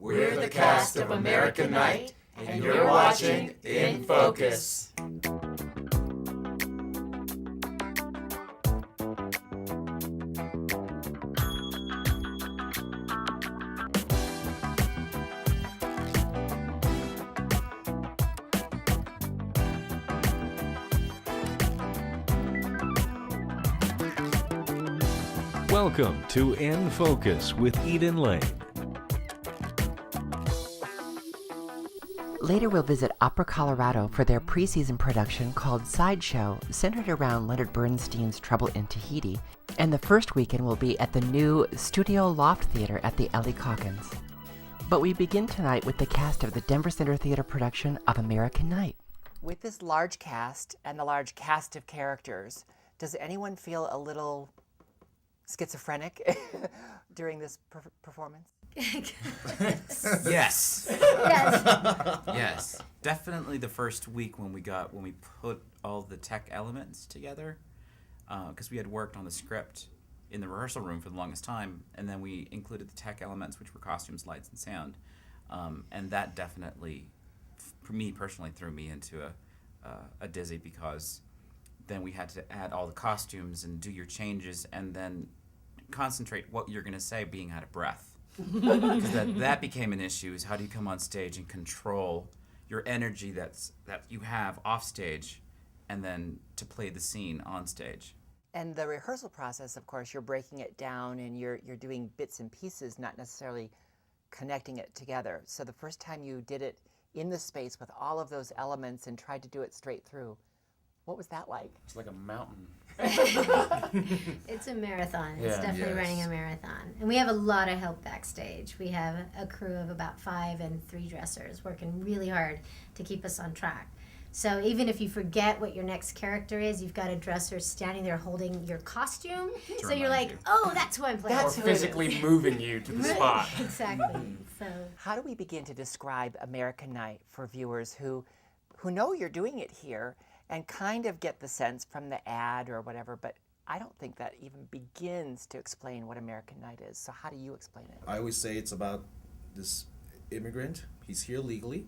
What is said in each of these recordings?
We're the cast of American Night, and you're watching In Focus. Welcome to In Focus with Eden Lane. Later we'll visit Opera Colorado for their preseason production called Sideshow, centered around Leonard Bernstein's Trouble in Tahiti, and the first weekend will be at the new Studio Loft Theater at the Ellie. But we begin tonight with the cast of the Denver Center Theatre production of American Night. With this large cast and the large cast of characters, does anyone feel a little schizophrenic during this performance? Yes. Yes. Yes. Definitely the first week when we put all the tech elements together, because we had worked on the script in the rehearsal room for the longest time, and then we included the tech elements, which were costumes, lights, and sound, and that definitely, for me personally, threw me into a dizzy, because then we had to add all the costumes and do your changes, and then concentrate what you're going to say being out of breath. Because that became an issue, is how do you come on stage and control your energy that you have off stage, and then to play the scene on stage. And the rehearsal process, of course, you're breaking it down and you're doing bits and pieces, not necessarily connecting it together. So the first time you did it in the space with all of those elements and tried to do it straight through, what was that like? It's like a mountain. It's a marathon. It's definitely running a marathon. And we have a lot of help backstage. We have a crew of about 5 and 3 dressers working really hard to keep us on track. So even if you forget what your next character is, you've got a dresser standing there holding your costume. So you're like, oh, that's who I'm playing. Or physically moving you to the spot. Exactly. So how do we begin to describe American Night for viewers who know you're doing it here and kind of get the sense from the ad or whatever, but I don't think that even begins to explain what American Night is. So how do you explain it? I always say it's about this immigrant. He's here legally,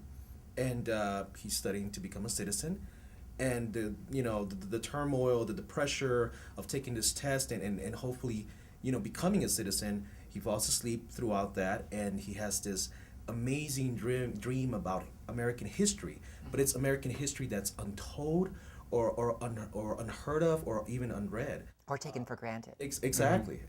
and he's studying to become a citizen. And the turmoil, the pressure of taking this test and hopefully becoming a citizen. He falls asleep throughout that, and he has this amazing dream about American history, but it's American history that's untold or unheard of or even unread. Or taken for granted. Exactly.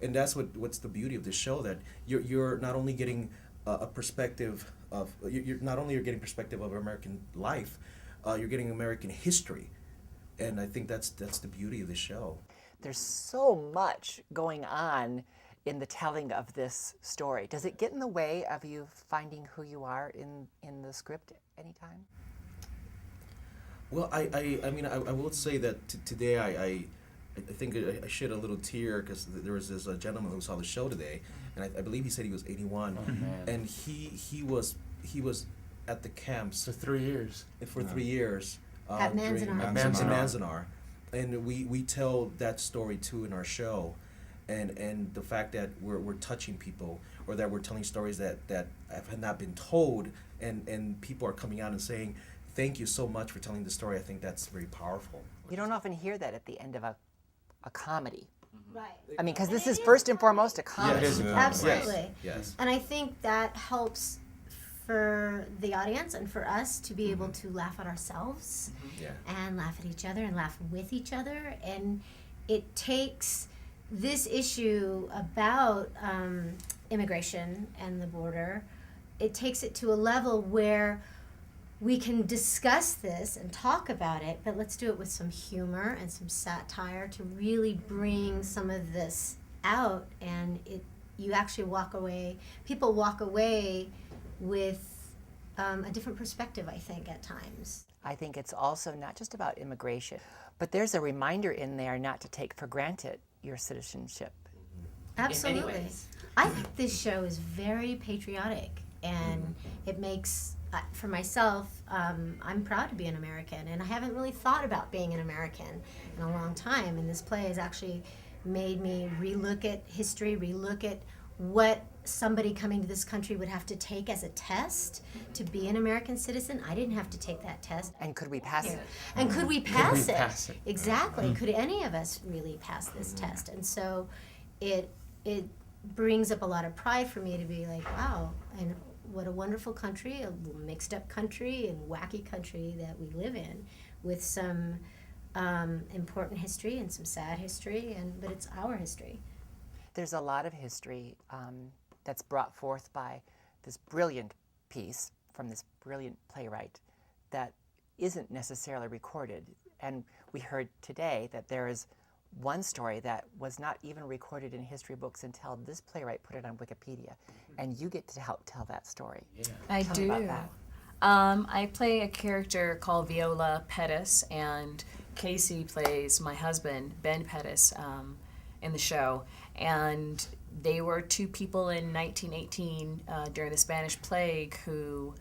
And that's what's the beauty of this show, that you're not only getting a perspective of, you're not only getting perspective of American life, you're getting American history. And I think that's the beauty of the show. There's so much going on in the telling of this story. Does it get in the way of you finding who you are in the script anytime? Well, I will say that today I think I shed a little tear, because there was this gentleman who saw the show today, and I believe he said he was 81, and he was at the camps for 3 years. For 3 years. At Manzanar. Manzanar. And we tell that story too in our show. And the fact that we're touching people, or that we're telling stories that have not been told, and people are coming out and saying, thank you so much for telling the story, I think that's very powerful. You don't often hear that at the end of a comedy. right. I mean, because this is first and foremost a comedy. Yes. Absolutely. Yes. And I think that helps for the audience and for us to be able to laugh at ourselves and laugh at each other and laugh with each other. And it takes this issue about immigration and the border, it takes it to a level where we can discuss this and talk about it, but let's do it with some humor and some satire to really bring some of this out. And you actually people walk away with a different perspective, I think, at times. I think it's also not just about immigration, but there's a reminder in there not to take for granted your citizenship. Absolutely. I think this show is very patriotic, and it makes, for myself, I'm proud to be an American, and I haven't really thought about being an American in a long time, and this play has actually made me relook at history, relook at what somebody coming to this country would have to take as a test to be an American citizen. I didn't have to take that test. And could we pass it? And could we pass it? it? Exactly. Could any of us really pass this test? And so it brings up a lot of pride for me to be like, wow, and what a wonderful country, a mixed up country and wacky country that we live in, with some important history and some sad history, but it's our history. There's a lot of history that's brought forth by this brilliant piece from this brilliant playwright that isn't necessarily recorded. And we heard today that there is one story that was not even recorded in history books until this playwright put it on Wikipedia. And you get to help tell that story. Yeah. I Tell do. me about that. I play a character called Viola Pettis, and Casey plays my husband, Ben Pettis, in the show. And they were two people in 1918 during the Spanish plague who,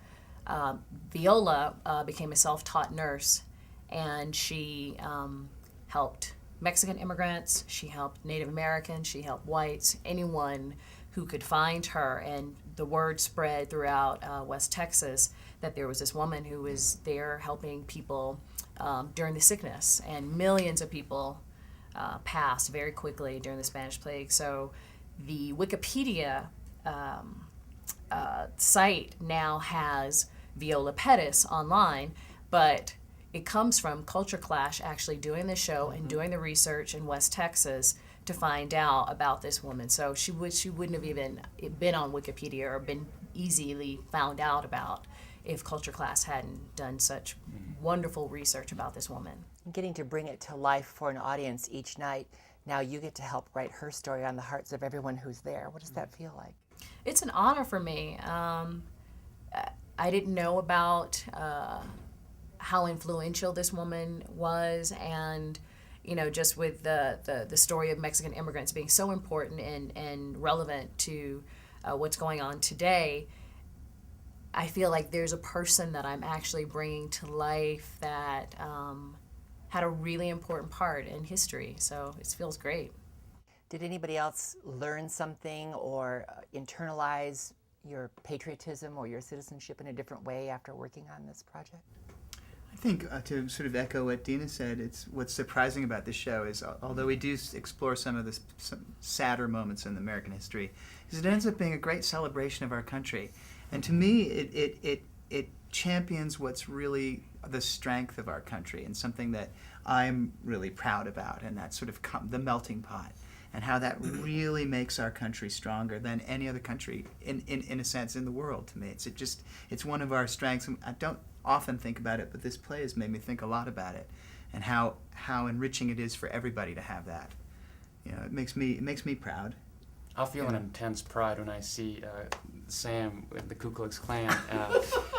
Viola became a self-taught nurse, and she helped Mexican immigrants, she helped Native Americans, she helped whites, anyone who could find her. And the word spread throughout West Texas that there was this woman who was there helping people during the sickness, and millions of people passed very quickly during the Spanish plague. So the Wikipedia site now has Viola Pettis online, but it comes from Culture Clash actually doing the show and doing the research in West Texas to find out about this woman. So she wouldn't have even been on Wikipedia or been easily found out about if Culture Class hadn't done such wonderful research about this woman. Getting to bring it to life for an audience each night. Now you get to help write her story on the hearts of everyone who's there. What does that feel like? It's an honor for me. I didn't know about how influential this woman was, and just with the story of Mexican immigrants being so important and relevant to what's going on today, I feel like there's a person that I'm actually bringing to life that had a really important part in history, so it feels great. Did anybody else learn something or internalize your patriotism or your citizenship in a different way after working on this project? I think to sort of echo what Dina said, it's what's surprising about this show is, although we do explore some of the sadder moments in American history, is it ends up being a great celebration of our country. And to me, it champions what's really the strength of our country, and something that I'm really proud about, and that sort of the melting pot, and how that really makes our country stronger than any other country in a sense in the world. To me, it's one of our strengths. I don't often think about it, but this play has made me think a lot about it, and how enriching it is for everybody to have that. It makes me proud. I'll feel an intense pride when I see Sam with the Ku Klux Klan,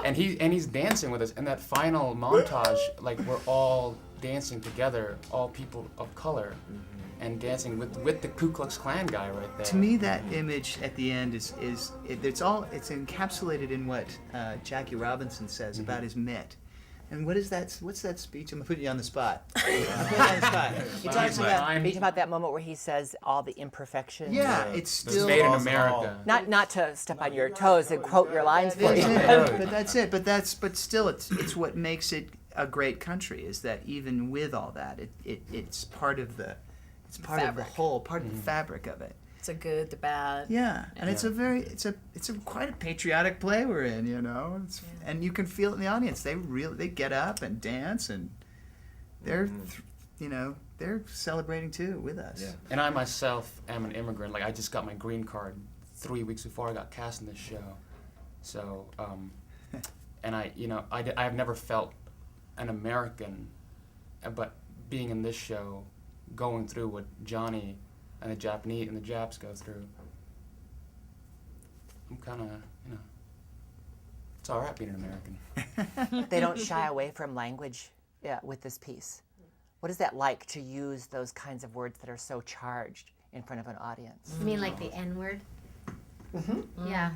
and he's dancing with us. And that final montage, like we're all dancing together, all people of color, and dancing with the Ku Klux Klan guy right there. To me, that image at the end it's encapsulated in what Jackie Robinson says about his mitt. And what's that speech? I'm gonna put you on the spot. He talks about that moment where he says all the imperfections. Yeah, it's still made in America. Not to step on your toes and quote your lines for you. But that's it. But still, it's what makes it a great country, is that even with all that, it's part of the whole, part of the fabric of it. It's the good, the bad. Yeah, and it's a quite a patriotic play we're in, and you can feel it in the audience. They get up and dance, and they're they're celebrating too with us. Yeah. And I myself am an immigrant. Like I just got my green card 3 weeks before I got cast in this show. So, and I've never felt an American, but being in this show, going through what Johnny and the Japanese and the Japs go through, I'm kind of, it's all right being an American. They don't shy away from language with this piece. What is that like to use those kinds of words that are so charged in front of an audience? You mean like the N-word? Yeah.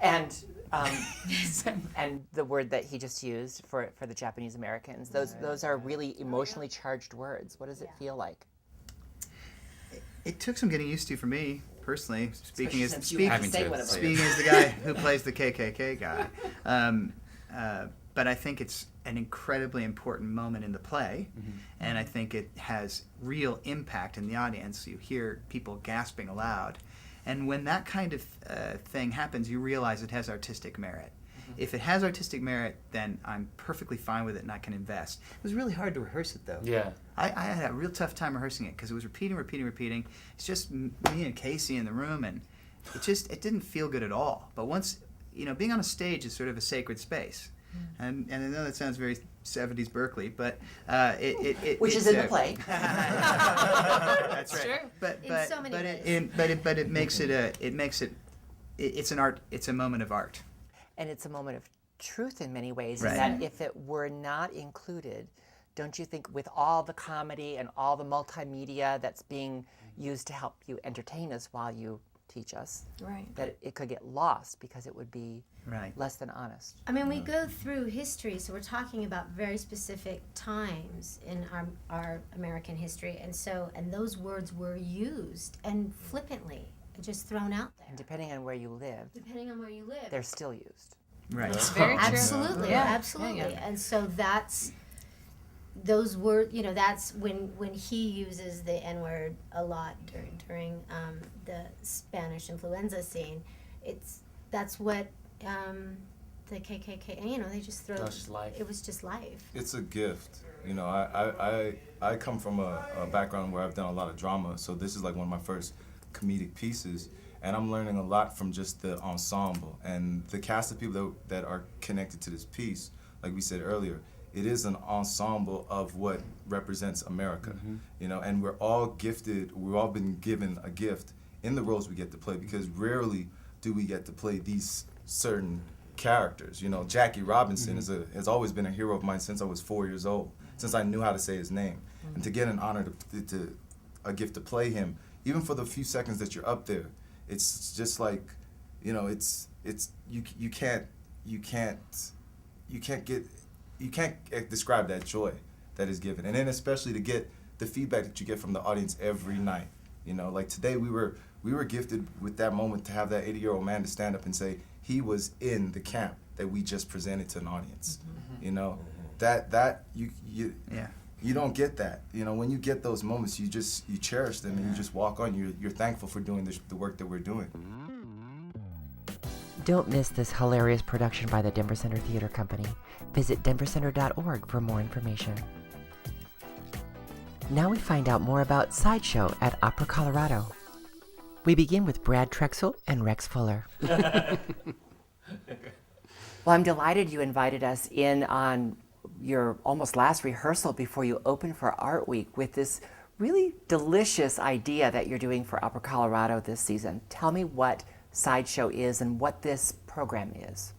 And and the word that he just used for the Japanese Americans, those are really emotionally charged words. What does it feel like? It took some getting used to for me, personally, Especially speaking since you have to Having say to one of say them. as the guy who plays the KKK guy. But I think it's an incredibly important moment in the play, and I think it has real impact in the audience. You hear people gasping aloud. And when that kind of thing happens, you realize it has artistic merit. If it has artistic merit, then I'm perfectly fine with it and I can invest. It was really hard to rehearse it, though. Yeah. I had a real tough time rehearsing it because it was repeating. It's just me and Casey in the room, and it didn't feel good at all. But once, being on a stage is sort of a sacred space. And I know that sounds very 70s Berkeley, but Which is in the play. That's right. True. But In so many ways. it makes it's an art. It's a moment of art. And it's a moment of truth in many ways, Right. in that if it were not included, don't you think with all the comedy and all the multimedia that's being used to help you entertain us while you teach us, Right. that it could get lost because it would be Right. less than honest? I mean, we go through history, so we're talking about very specific times in our American history, and those words were used and flippantly just thrown out there. And depending on where you live, Depending on where you live. they're still used. Right. It's very true. Absolutely, Yeah. absolutely. Yeah, yeah. And so that's those words. That's when he uses the N word a lot during the Spanish influenza scene. That's what the KKK. They just throw. That was just life. It was just life. It's a gift. I come from a background where I've done a lot of drama, so this is like one of my first comedic pieces, and I'm learning a lot from just the ensemble and the cast of people that are connected to this piece. Like we said earlier, it is an ensemble of what represents America, and we're all gifted, we've all been given a gift in the roles we get to play, because rarely do we get to play these certain characters. Jackie Robinson has always been a hero of mine since I was 4 years old, since I knew how to say his name. And to get an honor to a gift to play him, even for the few seconds that you're up there, it's just like, it's you can't describe that joy that is given. And then especially to get the feedback that you get from the audience every night. Like today we were gifted with that moment to have that 80-year-old man to stand up and say he was in the camp that we just presented to an audience. That you don't get that. When you get those moments, you cherish them and you just walk on. You're thankful for doing the work that we're doing. Don't miss this hilarious production by the Denver Center Theatre Company. Visit denvercenter.org for more information. Now we find out more about Sideshow at Opera Colorado. We begin with Brad Trexel and Rex Fuller. Well, I'm delighted you invited us in on your almost last rehearsal before you open for Art Week with this really delicious idea that you're doing for Opera Colorado this season. Tell me what Sideshow is and what this program is.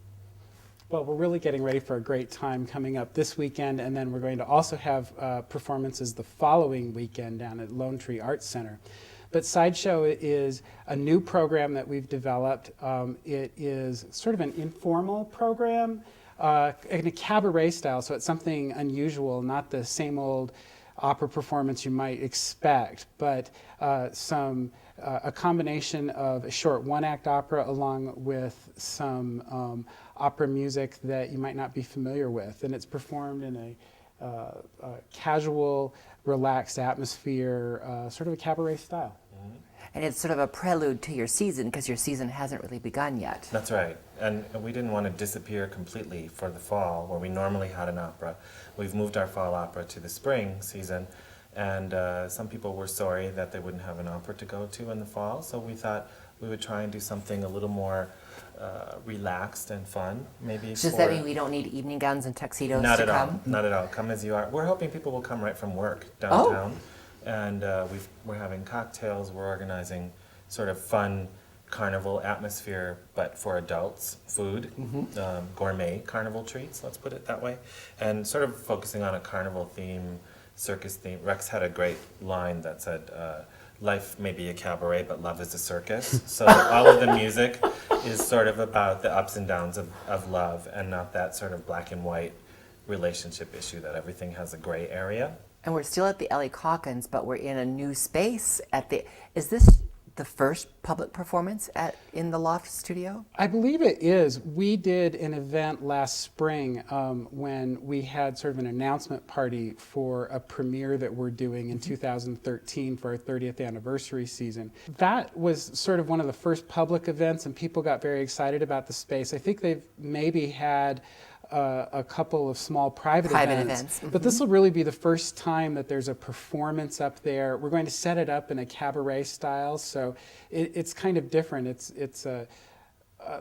Well, we're really getting ready for a great time coming up this weekend, and then we're going to also have performances the following weekend down at Lonetree Arts Center. But Sideshow is a new program that we've developed. It is sort of an informal program in a cabaret style, so it's something unusual, not the same old opera performance you might expect, but a combination of a short one-act opera along with some opera music that you might not be familiar with. And it's performed in a casual, relaxed atmosphere, sort of a cabaret style. And it's sort of a prelude to your season, because your season hasn't really begun yet. That's right. And we didn't want to disappear completely for the fall, where we normally had an opera. We've moved our fall opera to the spring season, and some people were sorry that they wouldn't have an opera to go to in the fall, so we thought we would try and do something a little more relaxed and fun, maybe. Does that mean we don't need evening gowns and tuxedos Not to at come? all. Not at all. Come as you are. We're hoping people will come right from work downtown. And we're having cocktails. We're organizing sort of fun carnival atmosphere, but for adults, food, gourmet carnival treats, let's put it that way, and sort of focusing on a carnival theme, circus theme. Rex had a great line that said, life may be a cabaret, but love is a circus. So all of the music is sort of about the ups and downs of love, and not that sort of black and white relationship issue that everything has a gray area. And we're still at the Ellie Calkins, but we're in a new space at the. Is this the first public performance in the Loft studio? I believe it is. We did an event last spring when we had sort of an announcement party for a premiere that we're doing in 2013 for our 30th anniversary season. That was sort of one of the first public events, and people got very excited about the space. I think they've maybe had a couple of small private events. But this will really be the first time that there's a performance up there. We're going to set it up in a cabaret style, so it's kind of different. It's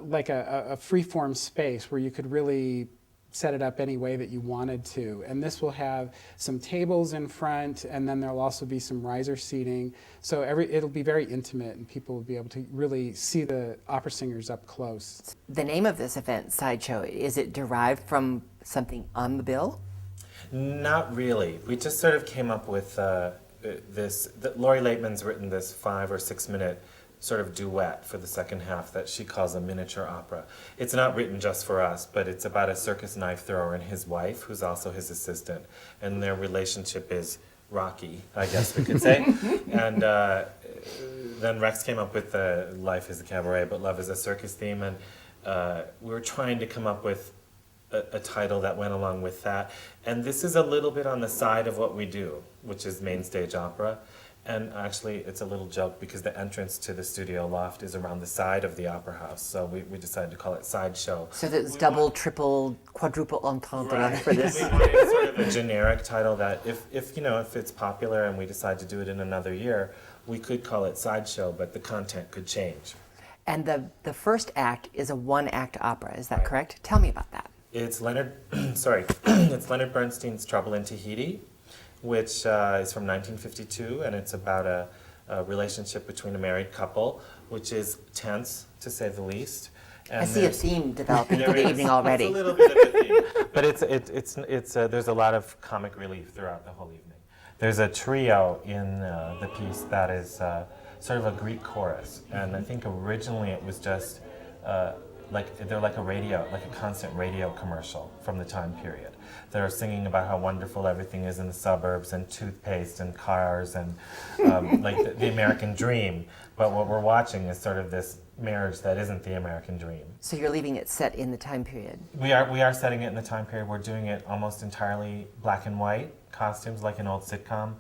like a free-form space where you could really set it up any way that you wanted to. And this will have some tables in front, and then there'll also be some riser seating. So it'll be very intimate, and people will be able to really see the opera singers up close. The name of this event, Sideshow, is it derived from something on the bill? Not really. We just sort of came up with Laurie Laitman's written this 5 or 6 minute sort of duet for the second half that she calls a miniature opera. It's not written just for us, but it's about a circus knife thrower and his wife, who's also his assistant, and their relationship is rocky, I guess we could say. And then Rex came up with Life is a Cabaret, but Love is a Circus theme, and we were trying to come up with a title that went along with that. And this is a little bit on the side of what we do, which is main stage opera. And actually, it's a little joke because the entrance to the Studio Loft is around the side of the Opera House, so we decided to call it Sideshow. So there's double, triple, quadruple entendre for this. We wanted sort of a generic title that if it's popular and we decide to do it in another year, we could call it Sideshow, but the content could change. And the first act is a one-act opera, is that correct? Tell me about that. It's Leonard Bernstein's Trouble in Tahiti, which is from 1952, and it's about a relationship between a married couple, which is tense, to say the least. And I see a theme developing for the evening already. It's a little bit of a theme, but there's a lot of comic relief throughout the whole evening. There's a trio in the piece that is sort of a Greek chorus, and I think originally it was just they're like a constant radio commercial from the time period. They're singing about how wonderful everything is in the suburbs and toothpaste and cars and like the American dream. But what we're watching is sort of this marriage that isn't the American dream. So you're leaving it set in the time period? We are setting it in the time period. We're doing it almost entirely black and white costumes, like an old sitcom,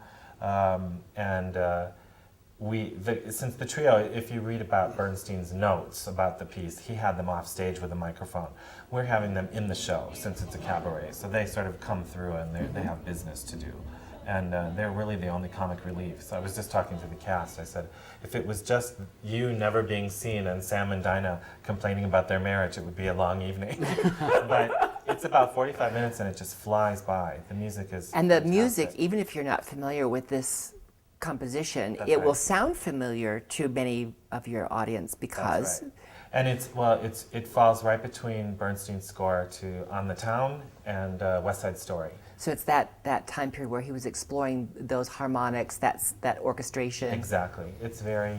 since the trio, if you read about Bernstein's notes about the piece, he had them off stage with a microphone. We're having them in the show since it's a cabaret, so they sort of come through and they have business to do. And they're really the only comic relief. So I was just talking to the cast. I said, if it was just you never being seen and Sam and Dinah complaining about their marriage, it would be a long evening. But it's about 45 minutes and it just flies by. The music is And the fantastic. music, even if you're not familiar with this composition, it will sound familiar to many of your audience because... That's right. And it falls right between Bernstein's score to On the Town and West Side Story. So it's that time period where he was exploring those harmonics, that orchestration. Exactly. It's very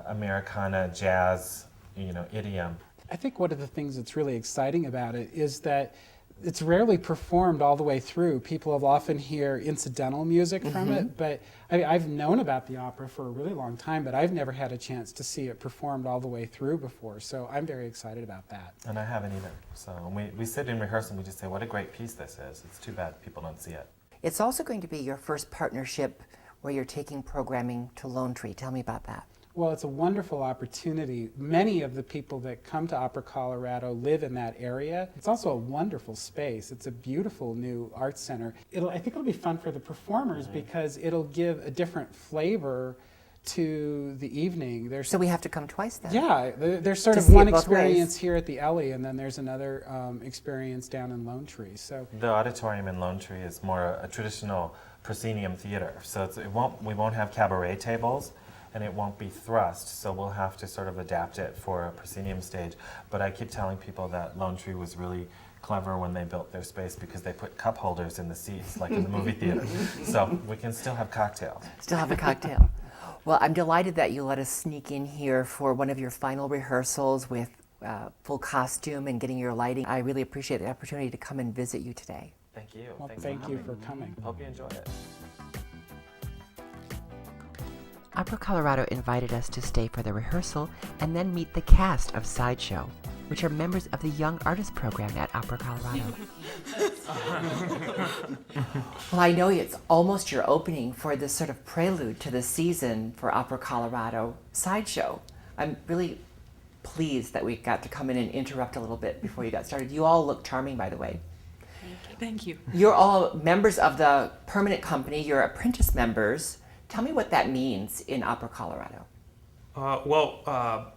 Americana jazz, idiom. I think one of the things that's really exciting about it is that it's rarely performed all the way through. People will often hear incidental music from it, but I've known about the opera for a really long time, but I've never had a chance to see it performed all the way through before, so I'm very excited about that. And I haven't either. So we sit in rehearsal and we just say, what a great piece this is. It's too bad people don't see it. It's also going to be your first partnership where you're taking programming to Lonetree. Tell me about that. Well, it's a wonderful opportunity. Many of the people that come to Opera Colorado live in that area. It's also a wonderful space. It's a beautiful new arts center. I think it'll be fun for the performers because it'll give a different flavor to the evening. So we have to come twice then? Yeah, there's sort To of see it one both experience ways. here at the Ellie, and then there's another experience down in Lonetree. So The auditorium in Lonetree is more a traditional proscenium theater. So we won't have cabaret tables, and it won't be thrust, so we'll have to sort of adapt it for a proscenium stage. But I keep telling people that Lonetree was really clever when they built their space because they put cup holders in the seats, like in the movie theater. So we can still have cocktails. Still have a cocktail. Well, I'm delighted that you let us sneak in here for one of your final rehearsals with full costume and getting your lighting. I really appreciate the opportunity to come and visit you today. Thank you. well, Thanks thank you for coming. coming. Hope you enjoy it. Opera Colorado invited us to stay for the rehearsal and then meet the cast of Sideshow, which are members of the Young Artist Program at Opera Colorado. Well, I know it's almost your opening for this sort of prelude to the season for Opera Colorado Sideshow. I'm really pleased that we got to come in and interrupt a little bit before you got started. You all look charming, by the way. Thank you. You're all members of the permanent company. You're apprentice members. Tell me what that means in Opera Colorado.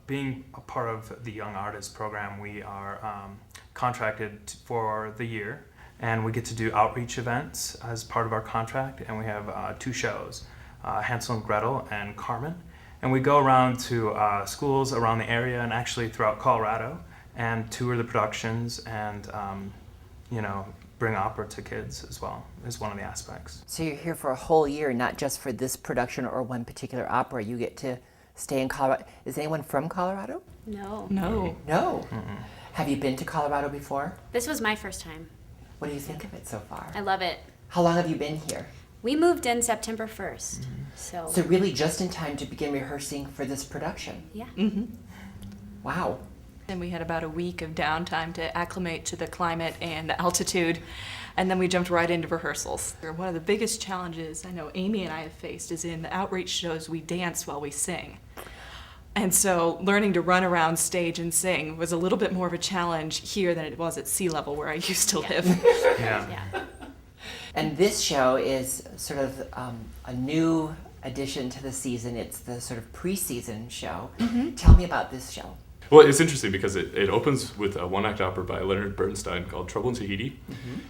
Being a part of the Young Artist Program, we are contracted for the year, and we get to do outreach events as part of our contract, and we have 2 shows, Hansel and Gretel and Carmen. And we go around to schools around the area and actually throughout Colorado and tour the productions and, bring opera to kids as well is one of the aspects. So you're here for a whole year, not just for this production or one particular opera. You get to stay in Colorado. Is anyone from Colorado? No. No. Mm-mm. Have you been to Colorado before? This was my first time. What do you think of it so far? I love it. How long have you been here? We moved in September 1st. So really just in time to begin rehearsing for this production? Yeah. Mm-hmm. Wow. And we had about a week of downtime to acclimate to the climate and the altitude, and then we jumped right into rehearsals. One of the biggest challenges I know Amy and I have faced is in the outreach shows we dance while we sing. And so learning to run around stage and sing was a little bit more of a challenge here than it was at sea level where I used to live. Yeah. And this show is sort of a new addition to the season. It's the sort of pre-season show. Mm-hmm. Tell me about this show. Well, it's interesting because it opens with a one-act opera by Leonard Bernstein called Trouble in Tahiti,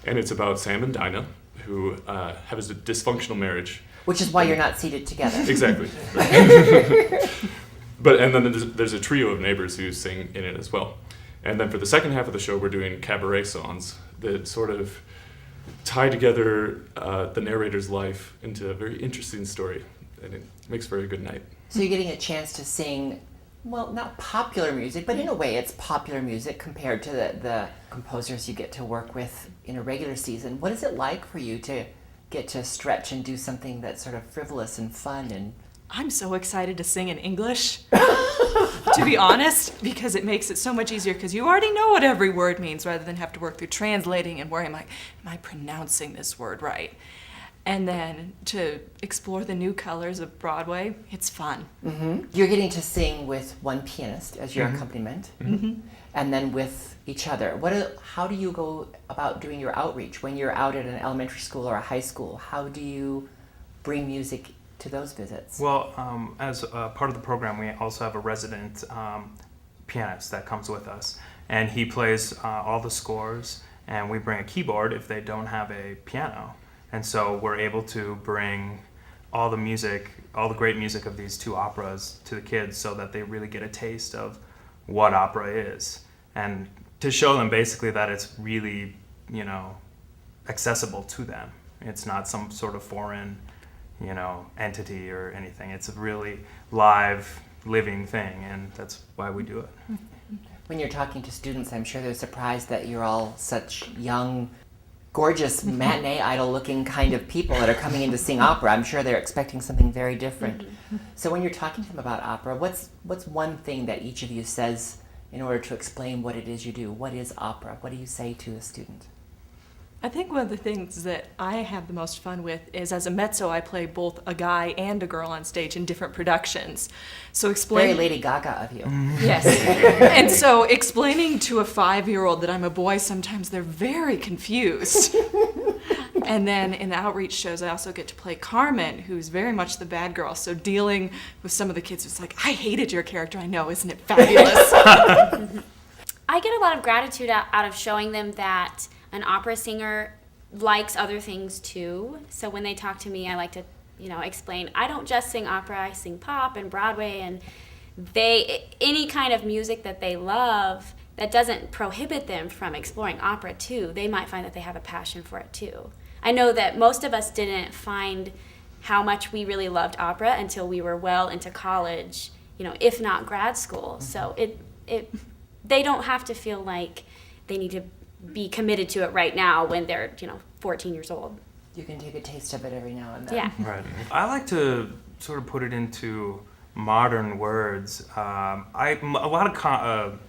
and it's about Sam and Dinah, who have a dysfunctional marriage. Which is why you're not seated together. Exactly. And then there's a trio of neighbors who sing in it as well. And then for the second half of the show, we're doing cabaret songs that sort of tie together the narrator's life into a very interesting story, and it makes for a good night. So you're getting a chance to sing, well, not popular music, but in a way it's popular music compared to the composers you get to work with in a regular season. What is it like for you to get to stretch and do something that's sort of frivolous and fun? And I'm so excited to sing in English, to be honest, because it makes it so much easier because you already know what every word means rather than have to work through translating and worrying like, am I pronouncing this word right? And then to explore the new colors of Broadway, it's fun. Mm-hmm. You're getting to sing with one pianist as your accompaniment, and then with each other. How do you go about doing your outreach when you're out at an elementary school or a high school? How do you bring music to those visits? Well, as part of the program, we also have a resident pianist that comes with us, and he plays all the scores, and we bring a keyboard if they don't have a piano. And so we're able to bring all the music, all the great music of these 2 operas to the kids so that they really get a taste of what opera is. And to show them basically that it's really, accessible to them. It's not some sort of foreign, entity or anything. It's a really live, living thing, and that's why we do it. When you're talking to students, I'm sure they're surprised that you're all such young, gorgeous, matinee idol-looking kind of people that are coming in to sing opera. I'm sure they're expecting something very different. So when you're talking to them about opera, what's one thing that each of you says in order to explain what it is you do? What is opera? What do you say to a student? I think one of the things that I have the most fun with is as a mezzo, I play both a guy and a girl on stage in different productions. So Very Lady Gaga of you. Yes. And so explaining to a 5-year-old that I'm a boy, sometimes they're very confused. And then in the outreach shows, I also get to play Carmen, who's very much the bad girl. So dealing with some of the kids, it's like, I hated your character. I know, isn't it fabulous? I get a lot of gratitude out of showing them that an opera singer likes other things too. So when they talk to me, I like to, explain, I don't just sing opera, I sing pop and Broadway, and any kind of music that they love that doesn't prohibit them from exploring opera too. They might find that they have a passion for it too. I know that most of us didn't find how much we really loved opera until we were well into college, if not grad school. So they don't have to feel like they need to be committed to it right now when they're 14 years old. You can take a taste of it every now and then. Yeah. Right. I like to sort of put it into modern words, a lot of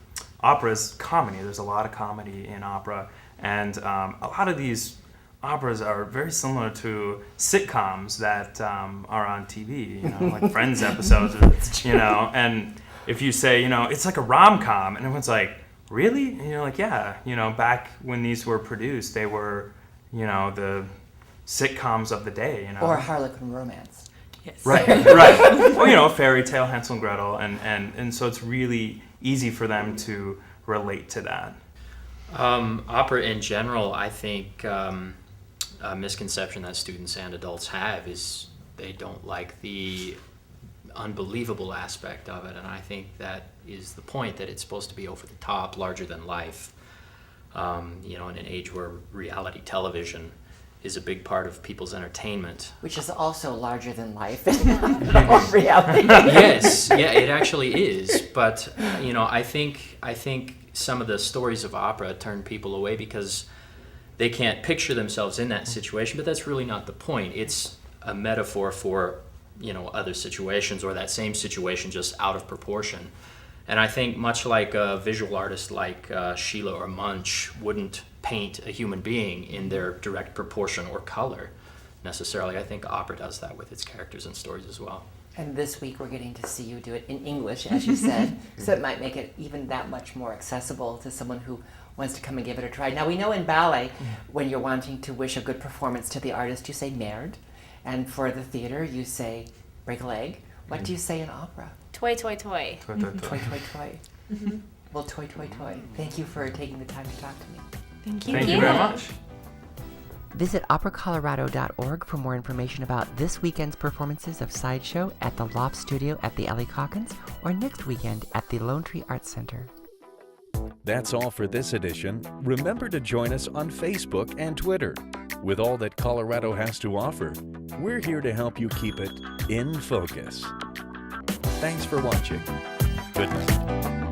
opera is comedy. There's a lot of comedy in opera, and a lot of these operas are very similar to sitcoms that are on TV, like Friends episodes, and if you say, it's like a rom-com, and everyone's like, really? And you're like, yeah, back when these were produced, they were, the sitcoms of the day, Or Harlequin romance. Yes. Right, right. Or, fairy tale, Hansel and Gretel, and so it's really easy for them to relate to that. Opera in general, I think a misconception that students and adults have is they don't like the unbelievable aspect of it, and I think that is the point, that it's supposed to be over the top, larger than life. In an age where reality television is a big part of people's entertainment. Which is also larger than life in reality. Yes, yeah, it actually is. But I think some of the stories of opera turn people away because they can't picture themselves in that situation. But that's really not the point. It's a metaphor for other situations, or that same situation just out of proportion. And I think much like a visual artist like Sheila or Munch wouldn't paint a human being in their direct proportion or color necessarily, I think opera does that with its characters and stories as well. And this week we're getting to see you do it in English, as you said, so it might make it even that much more accessible to someone who wants to come and give it a try. Now, we know in ballet, when you're wanting to wish a good performance to the artist, you say merde, and for the theater, you say break a leg. What do you say in opera? Toy, toy, toy. Toy, toy, toy. Toy, toy, toy. Well, toy, toy, toy. Thank you for taking the time to talk to me. Thank you. Thank you very much. Visit operacolorado.org for more information about this weekend's performances of Sideshow at the Loft Studio at the Ellie or next weekend at the Lonetree Arts Center. That's all for this edition. Remember to join us on Facebook and Twitter. With all that Colorado has to offer, we're here to help you keep it in focus. Thanks for watching. Good night.